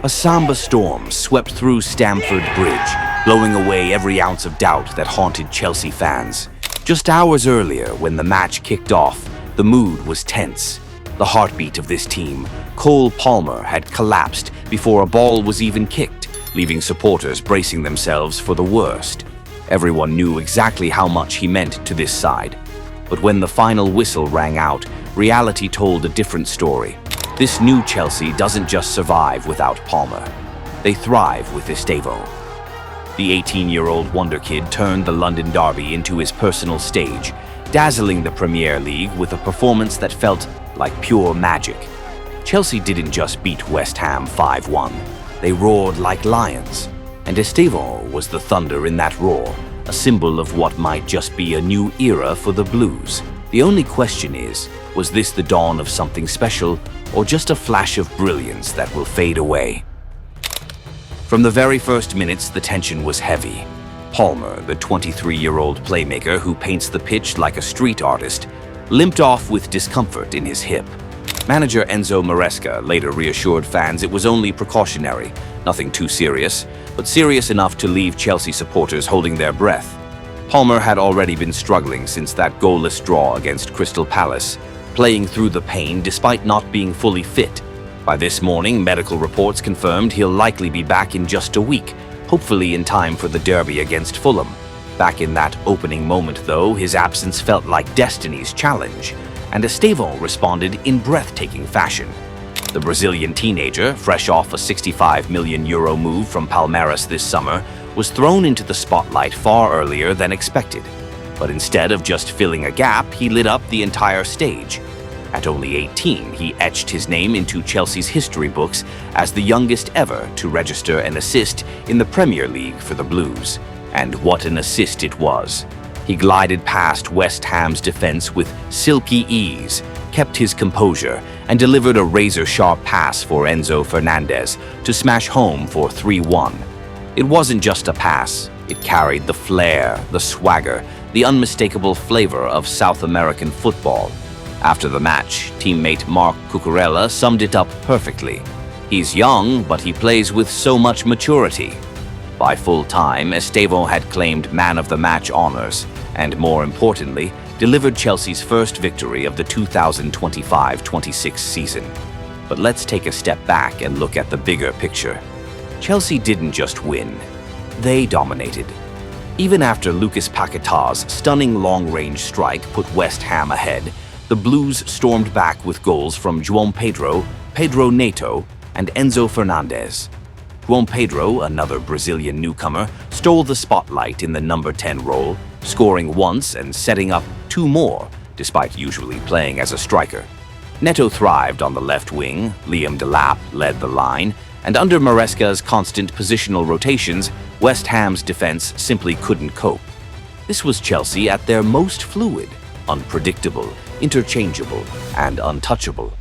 A samba storm swept through Stamford Bridge, blowing away every ounce of doubt that haunted Chelsea fans. Just hours earlier, when the match kicked off, the mood was tense. The heartbeat of this team, Cole Palmer, had collapsed before a ball was even kicked, leaving supporters bracing themselves for the worst. Everyone knew exactly how much he meant to this side. But when the final whistle rang out, reality told a different story. This new Chelsea doesn't just survive without Palmer. They thrive with Estavo. The 18-year-old wonderkid turned the London derby into his personal stage, dazzling the Premier League with a performance that felt like pure magic. Chelsea didn't just beat West Ham 5-1. They roared like lions. And Estevão was the thunder in that roar, a symbol of what might just be a new era for the Blues. The only question is, was this the dawn of something special, or just a flash of brilliance that will fade away? From the very first minutes, the tension was heavy. Palmer, the 23-year-old playmaker who paints the pitch like a street artist, limped off with discomfort in his hip. Manager Enzo Maresca later reassured fans it was only precautionary, nothing too serious, but serious enough to leave Chelsea supporters holding their breath. Palmer had already been struggling since that goalless draw against Crystal Palace, playing through the pain despite not being fully fit. By this morning, medical reports confirmed he'll likely be back in just a week, hopefully in time for the derby against Fulham. Back in that opening moment, though, his absence felt like destiny's challenge, and Estevão responded in breathtaking fashion. The Brazilian teenager, fresh off a €65 million move from Palmeiras this summer, was thrown into the spotlight far earlier than expected. But instead of just filling a gap, he lit up the entire stage. At only 18, he etched his name into Chelsea's history books as the youngest ever to register an assist in the Premier League for the Blues. And what an assist it was. He glided past West Ham's defense with silky ease, kept his composure, and delivered a razor-sharp pass for Enzo Fernandez to smash home for 3-1. It wasn't just a pass. It carried the flair, the swagger, the unmistakable flavor of South American football. After the match, teammate Marc Cucurella summed it up perfectly. He's young, but he plays with so much maturity. By full time, Estavo had claimed man of the match honors, and more importantly, delivered Chelsea's first victory of the 2025-26 season. But let's take a step back and look at the bigger picture. Chelsea didn't just win, they dominated. Even after Lucas Paquetá's stunning long-range strike put West Ham ahead, the Blues stormed back with goals from João Pedro, Pedro Neto, and Enzo Fernandez. João Pedro, another Brazilian newcomer, stole the spotlight in the number 10 role, scoring once and setting up two more, despite usually playing as a striker. Neto thrived on the left wing, Liam Delap led the line, and under Maresca's constant positional rotations, West Ham's defense simply couldn't cope. This was Chelsea at their most fluid, unpredictable, interchangeable, and untouchable.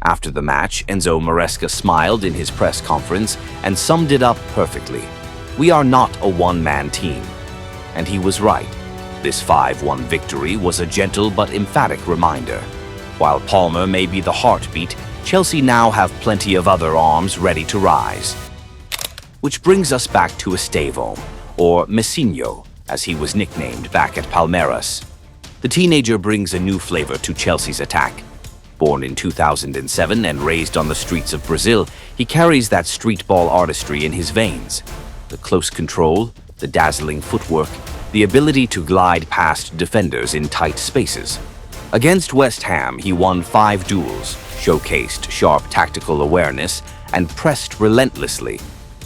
After the match, Enzo Maresca smiled in his press conference and summed it up perfectly. "We are not a one-man team." And he was right. This 5-1 victory was a gentle but emphatic reminder. While Palmer may be the heartbeat, Chelsea now have plenty of other arms ready to rise. Which brings us back to Estavo, or Messinho, as he was nicknamed back at Palmeiras. The teenager brings a new flavor to Chelsea's attack. Born in 2007 and raised on the streets of Brazil, he carries that street ball artistry in his veins. The close control, the dazzling footwork, the ability to glide past defenders in tight spaces. Against West Ham, he won 5 duels, showcased sharp tactical awareness, and pressed relentlessly,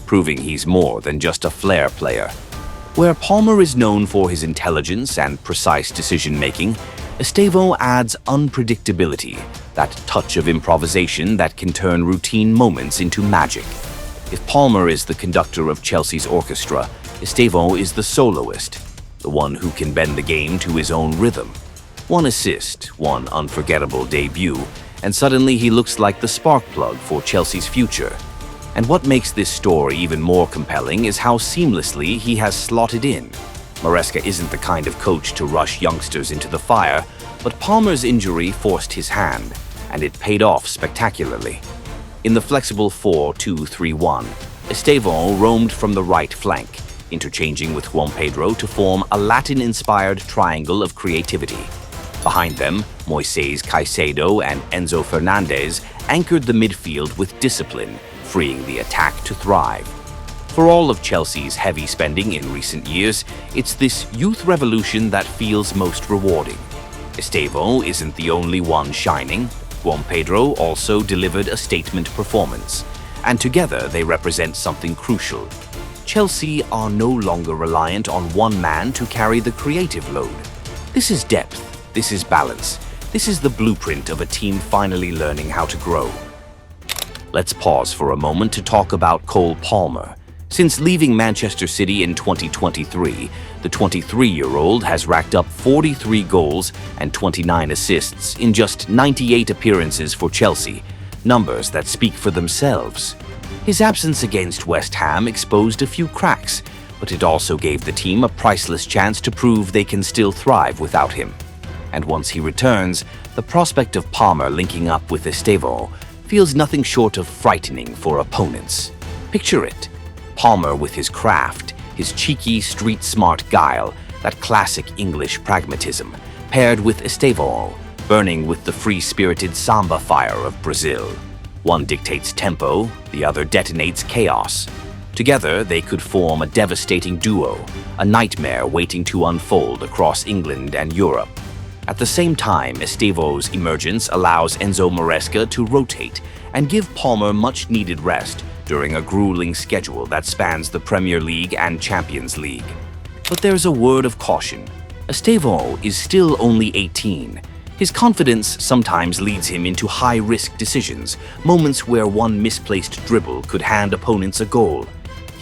proving he's more than just a flair player. Where Palmer is known for his intelligence and precise decision-making, Estavo adds unpredictability, that touch of improvisation that can turn routine moments into magic. If Palmer is the conductor of Chelsea's orchestra, Estavo is the soloist, the one who can bend the game to his own rhythm. One assist, one unforgettable debut, and suddenly he looks like the spark plug for Chelsea's future. And what makes this story even more compelling is how seamlessly he has slotted in. Maresca isn't the kind of coach to rush youngsters into the fire, but Palmer's injury forced his hand, and it paid off spectacularly. In the flexible 4-2-3-1, Estevão roamed from the right flank, interchanging with Juan Pedro to form a Latin-inspired triangle of creativity. Behind them, Moises Caicedo and Enzo Fernandez anchored the midfield with discipline, freeing the attack to thrive. For all of Chelsea's heavy spending in recent years, it's this youth revolution that feels most rewarding. Estavo isn't the only one shining. Juan Pedro also delivered a statement performance, and together they represent something crucial. Chelsea are no longer reliant on one man to carry the creative load. This is depth, this is balance, this is the blueprint of a team finally learning how to grow. Let's pause for a moment to talk about Cole Palmer. Since leaving Manchester City in 2023, the 23-year-old has racked up 43 goals and 29 assists in just 98 appearances for Chelsea, numbers that speak for themselves. His absence against West Ham exposed a few cracks, but it also gave the team a priceless chance to prove they can still thrive without him. And once he returns, the prospect of Palmer linking up with Estavo feels nothing short of frightening for opponents. Picture it. Palmer with his craft, his cheeky, street-smart guile, that classic English pragmatism, paired with Estavo, burning with the free-spirited samba fire of Brazil. One dictates tempo, the other detonates chaos. Together, they could form a devastating duo, a nightmare waiting to unfold across England and Europe. At the same time, Estavo's emergence allows Enzo Maresca to rotate and give Palmer much-needed rest during a grueling schedule that spans the Premier League and Champions League. But there's a word of caution. Estavo is still only 18. His confidence sometimes leads him into high-risk decisions, moments where one misplaced dribble could hand opponents a goal.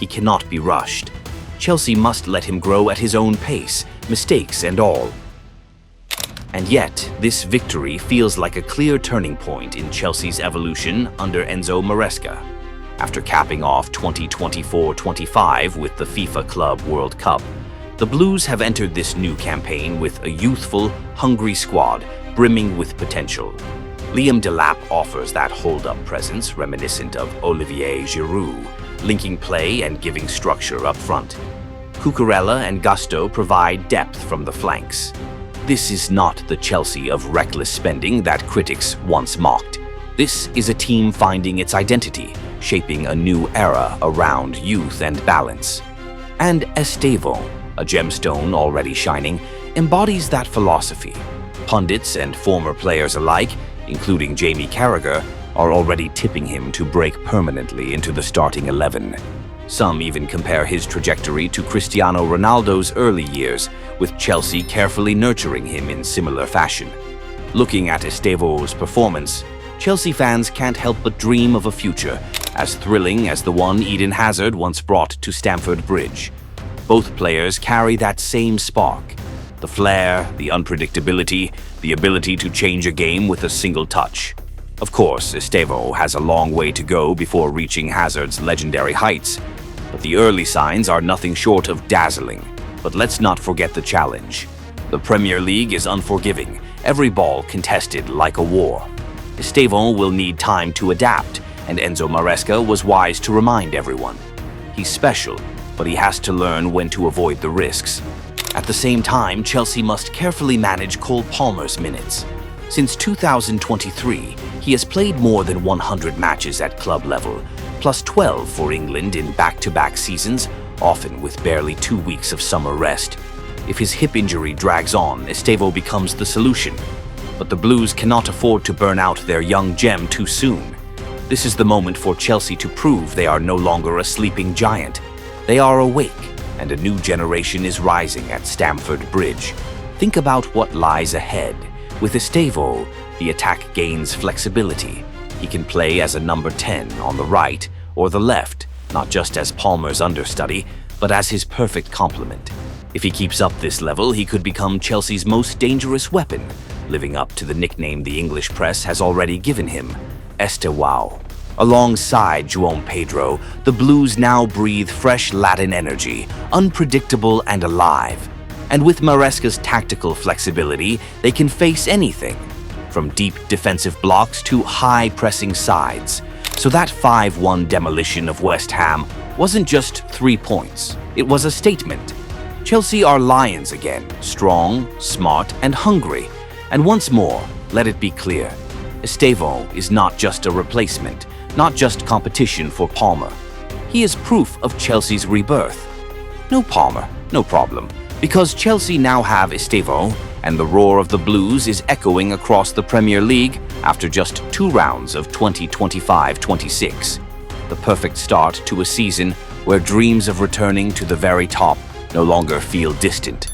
He cannot be rushed. Chelsea must let him grow at his own pace, mistakes and all. And yet, this victory feels like a clear turning point in Chelsea's evolution under Enzo Maresca. After capping off 2024-25 with the FIFA Club World Cup, the Blues have entered this new campaign with a youthful, hungry squad brimming with potential. Liam Delap offers that hold-up presence reminiscent of Olivier Giroud, linking play and giving structure up front. Cucurella and Gusto provide depth from the flanks. This is not the Chelsea of reckless spending that critics once mocked. This is a team finding its identity, shaping a new era around youth and balance. And Estavo, a gemstone already shining, embodies that philosophy. Pundits and former players alike, including Jamie Carragher, are already tipping him to break permanently into the starting 11. Some even compare his trajectory to Cristiano Ronaldo's early years, with Chelsea carefully nurturing him in similar fashion. Looking at Estavo's performance, Chelsea fans can't help but dream of a future as thrilling as the one Eden Hazard once brought to Stamford Bridge. Both players carry that same spark. The flair, the unpredictability, the ability to change a game with a single touch. Of course, Estavo has a long way to go before reaching Hazard's legendary heights, but the early signs are nothing short of dazzling. But let's not forget the challenge. The Premier League is unforgiving, every ball contested like a war. Estavo will need time to adapt, and Enzo Maresca was wise to remind everyone. He's special, but he has to learn when to avoid the risks. At the same time, Chelsea must carefully manage Cole Palmer's minutes. Since 2023, he has played more than 100 matches at club level, plus 12 for England in back-to-back seasons, often with barely 2 weeks of summer rest. If his hip injury drags on, Estavo becomes the solution. But the Blues cannot afford to burn out their young gem too soon. This is the moment for Chelsea to prove they are no longer a sleeping giant. They are awake, and a new generation is rising at Stamford Bridge. Think about what lies ahead. With Estavo, the attack gains flexibility. He can play as a number 10 on the right or the left, not just as Palmer's understudy, but as his perfect complement. If he keeps up this level, he could become Chelsea's most dangerous weapon, living up to the nickname the English press has already given him, Estevão. Alongside Juan Pedro, the Blues now breathe fresh Latin energy, unpredictable and alive. And with Maresca's tactical flexibility, they can face anything, from deep defensive blocks to high-pressing sides. So that 5-1 demolition of West Ham wasn't just 3 points. It was a statement. Chelsea are lions again, strong, smart, and hungry. And once more, let it be clear, Estavo is not just a replacement, not just competition for Palmer. He is proof of Chelsea's rebirth. No Palmer, no problem, because Chelsea now have Estavo, and the roar of the Blues is echoing across the Premier League after just 2 rounds of 2025-26. The perfect start to a season where dreams of returning to the very top no longer feel distant.